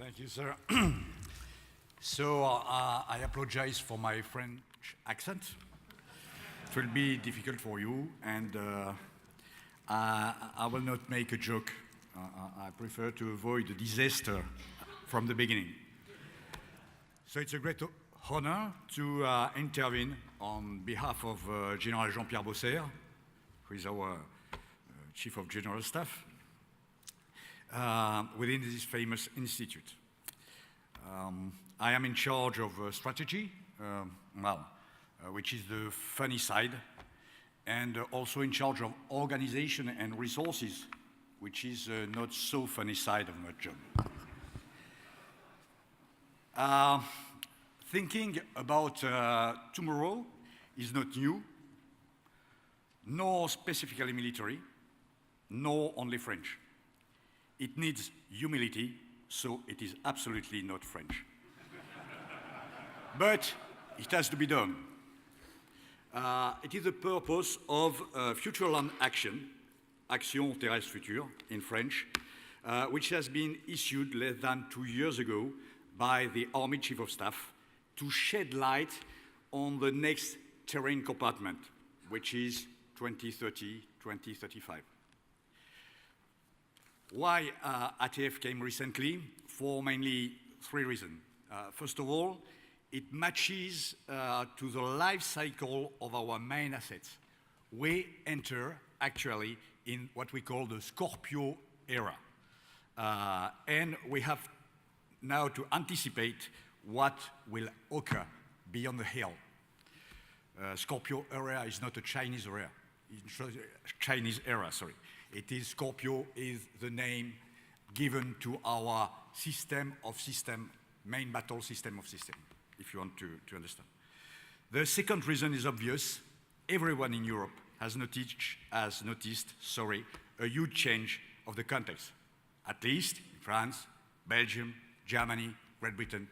Thank you, sir. So I apologize for my French accent. It will be difficult for you, and I will not make a joke. I prefer to avoid a disaster from the beginning. So it's a great honor to intervene on behalf of General Jean-Pierre Bosser, who is our Chief of General Staff, within this famous institute. I am in charge of strategy, which is the funny side, and also in charge of organization and resources, which is not so funny side of my job. Thinking about tomorrow is not new, nor specifically military, nor only French. It needs humility, so it is absolutely not French. But it has to be done. It is the purpose of Future Land Action, Action Terrestre Future in French, which has been issued less than 2 years ago by the Army Chief of Staff to shed light on the next terrain compartment, which is 2030, 2035. Why ATF came recently? For mainly 3 reasons. First of all, it matches to the life cycle of our main assets. We enter actually in what we call the Scorpio era. And we have now to anticipate what will occur beyond the hill. Scorpio era is not a Chinese era. Chinese era, sorry. It is Scorpio is the name given to our system of system, main battle system of system, if you want to understand. The second reason is obvious. Everyone in Europe has noticed, a huge change of the context, at least in France, Belgium, Germany, Great Britain,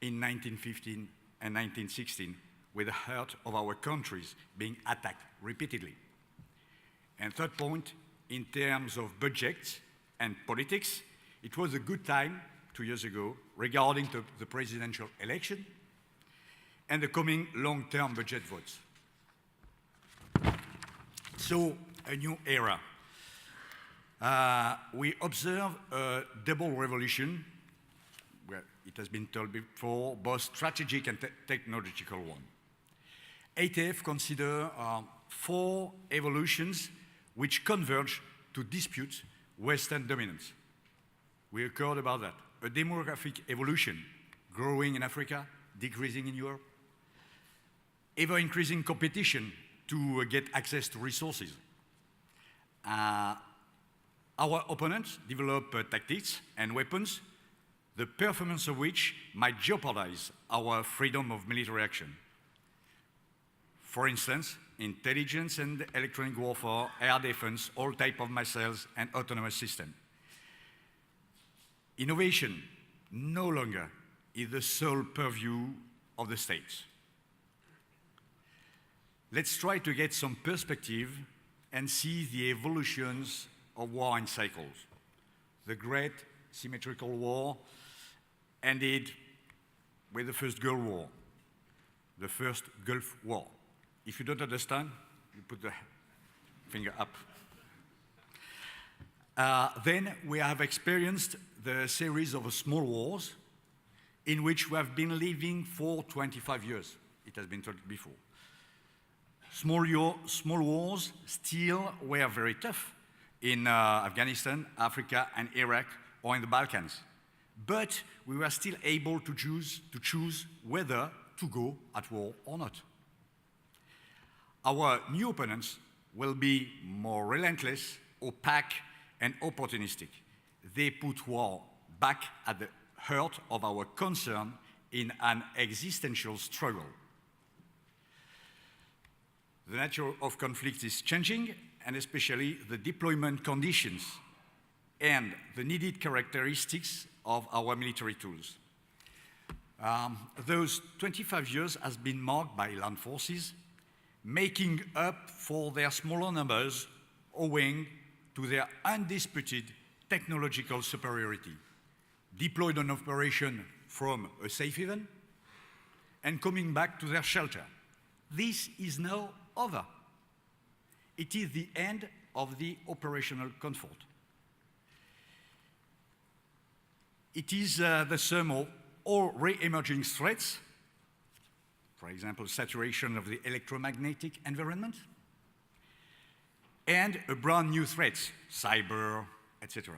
in 1915 and 1916, with the heart of our countries being attacked repeatedly. And third point, in terms of budget and politics, it was a good time 2 years ago regarding the presidential election and the coming long-term budget votes. So, a new era. We observe a double revolution, where it has been told before, both strategic and technological one. ATF consider 4 evolutions which converge to dispute Western dominance. We heard about that. A demographic evolution, growing in Africa, decreasing in Europe. Ever-increasing competition to get access to resources. Our opponents develop tactics and weapons, the performance of which might jeopardize our freedom of military action. For instance, intelligence and electronic warfare, air defense, all types of missiles and autonomous systems. Innovation no longer is the sole purview of the states. Let's try to get some perspective and see the evolutions of war in cycles. The Great Symmetrical War ended with the First Gulf War, the First Gulf War. If you don't understand, you put the finger up. Then we have experienced the series of small wars in which we have been living for 25 years. It has been told before. Small wars still were very tough in Afghanistan, Africa, and Iraq, or in the Balkans. But we were still able to choose whether to go at war or not. Our new opponents will be more relentless, opaque, and opportunistic. They put war back at the heart of our concern in an existential struggle. The nature of conflict is changing, and especially the deployment conditions and the needed characteristics of our military tools. Those 25 years has been marked by land forces, making up for their smaller numbers owing to their undisputed technological superiority, deployed on operation from a safe haven, and coming back to their shelter. This is now over. It is the end of the operational comfort. It is the sum of all re-emerging threats, for example, saturation of the electromagnetic environment, and a brand new threats, cyber, etc.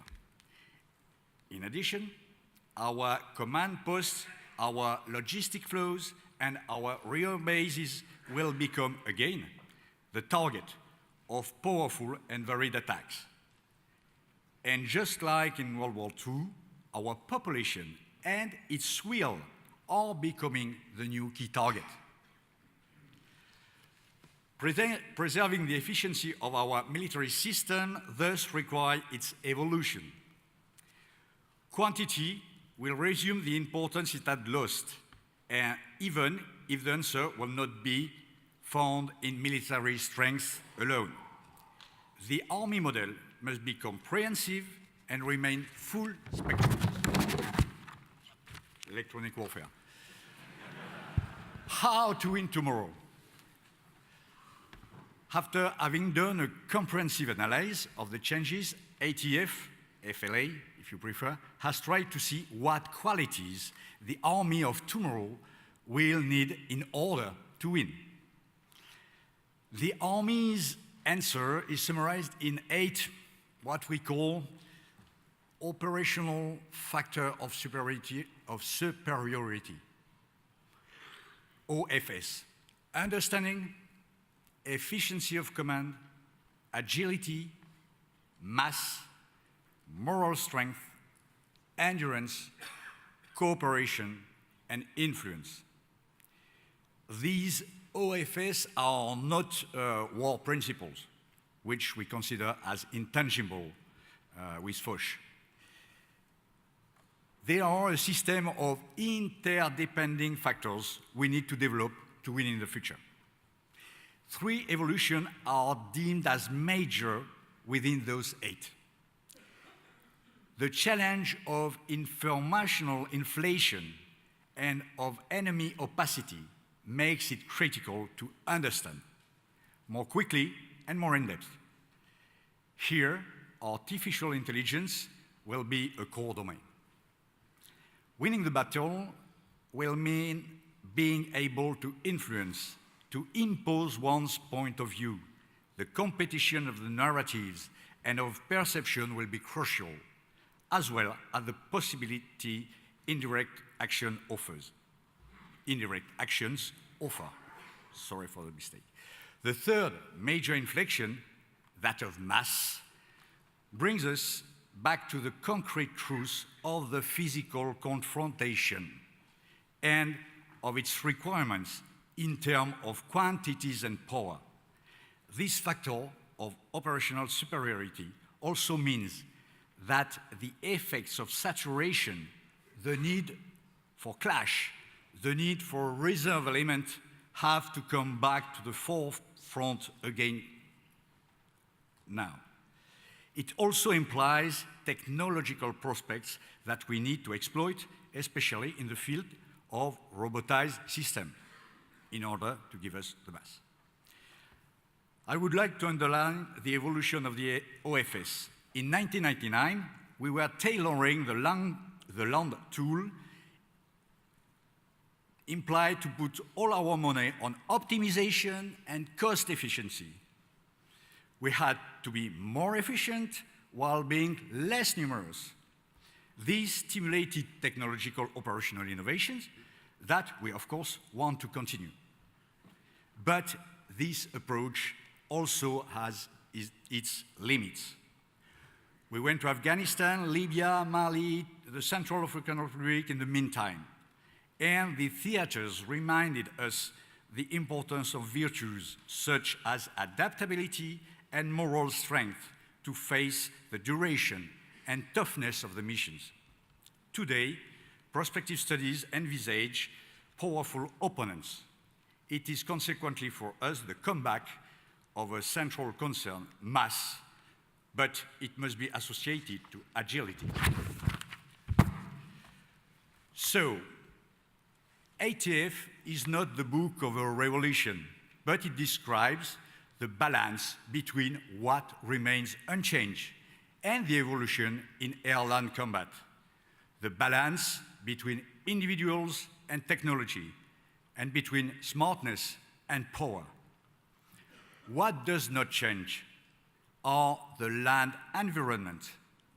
In addition, our command posts, our logistic flows, and our real bases will become, again, the target of powerful and varied attacks. And just like in World War II, our population and its will are becoming the new key target. Preserving the efficiency of our military system thus requires its evolution. Quantity will resume the importance it had lost, even if the answer will not be found in military strength alone. The army model must be comprehensive and remain full spectrum. Electronic warfare. How to win tomorrow? After having done a comprehensive analysis of the changes, ATF, FLA, if you prefer, has tried to see what qualities the army of tomorrow will need in order to win. The army's answer is summarized in 8 what we call operational factor of superiority, OFS. Understanding, efficiency of command, agility, mass, moral strength, endurance, cooperation, and influence. These OFS are not war principles, which we consider as intangible with Foch. They are a system of interdepending factors we need to develop to win in the future. 3 evolutions are deemed as major within those 8. The challenge of informational inflation and of enemy opacity makes it critical to understand more quickly and more in depth. Here, artificial intelligence will be a core domain. Winning the battle will mean being able to influence, to impose one's point of view. The competition of the narratives and of perception will be crucial, as well as the possibility indirect action offers. Indirect actions offer. Sorry for the mistake. The third major inflection, that of mass, brings us back to the concrete truth of the physical confrontation and of its requirements in terms of quantities and power. This factor of operational superiority also means that the effects of saturation, the need for clash, the need for reserve element have to come back to the forefront again now. It also implies technological prospects that we need to exploit, especially in the field of robotized systems, in order to give us the mass. I would like to underline the evolution of the OFS. In 1999, we were tailoring the land tool implied to put all our money on optimization and cost efficiency. We had to be more efficient while being less numerous. These stimulated technological operational innovations that we, of course, want to continue. But this approach also has its limits. We went to Afghanistan, Libya, Mali, the Central African Republic in the meantime. And the theaters reminded us the importance of virtues such as adaptability and moral strength to face the duration and toughness of the missions. Today, prospective studies envisage powerful opponents. It is consequently for us the comeback of a central concern, mass, but it must be associated to agility. So, ATF is not the book of a revolution, but it describes the balance between what remains unchanged and the evolution in air-land combat, the balance between individuals and technology, and between smartness and power. What does not change are the land environment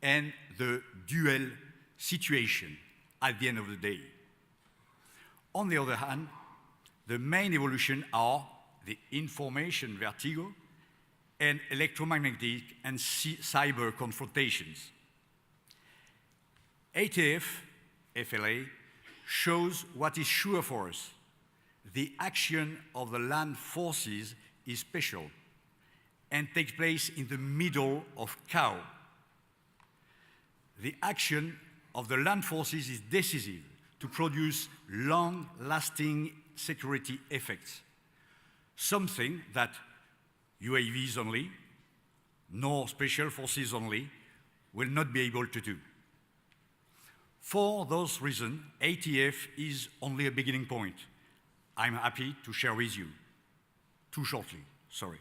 and the dual situation at the end of the day. On the other hand, the main evolution are the information vertigo and electromagnetic and cyber confrontations. ATF, FLA, shows what is sure for us. The action of the land forces is special and takes place in the middle of chaos. The action of the land forces is decisive to produce long-lasting security effects, something that UAVs only, nor special forces only, will not be able to do. For those reasons, ATF is only a beginning point. I'm happy to share with you. Too shortly, sorry.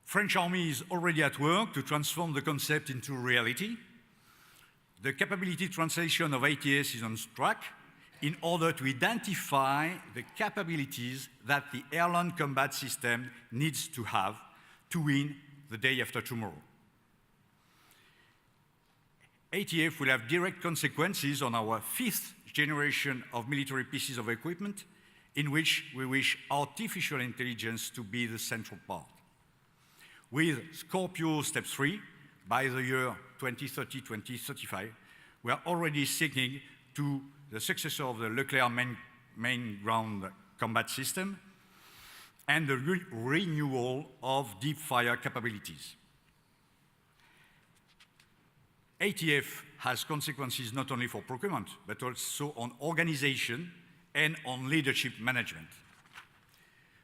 French Army is already at work to transform the concept into reality. The capability translation of ATS is on track in order to identify the capabilities that the air-land combat system needs to have to win the day after tomorrow. ATF will have direct consequences on our 5th generation of military pieces of equipment, in which we wish artificial intelligence to be the central part. With Scorpio Step 3, by the year 2030-2035, we are already seeking to the successor of the Leclerc main ground combat system and the renewal of deep fire capabilities. ATF has consequences not only for procurement, but also on organization and on leadership management.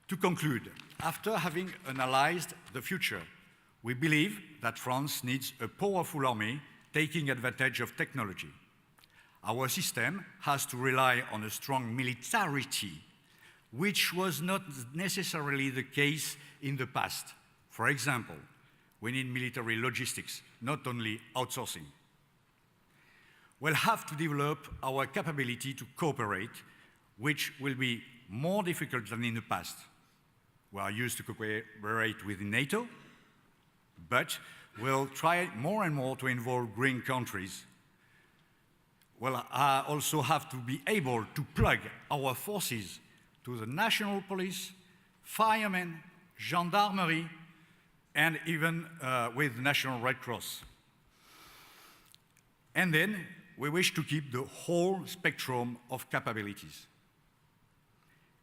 To conclude, after having analyzed the future, we believe that France needs a powerful army taking advantage of technology. Our system has to rely on a strong militarity, which was not necessarily the case in the past. For example, we need military logistics, not only outsourcing. We'll have to develop our capability to cooperate, which will be more difficult than in the past. We are used to cooperate with NATO, but we'll try more and more to involve green countries. We'll also have to be able to plug our forces to the national police, firemen, gendarmerie, and even with National Red Cross. And then we wish to keep the whole spectrum of capabilities.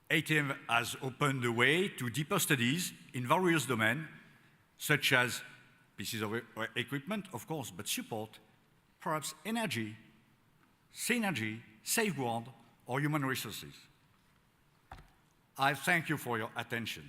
ATF has opened the way to deeper studies in various domains, such as pieces of equipment, of course, but support, perhaps energy, synergy, safeguard, or human resources. I thank you for your attention.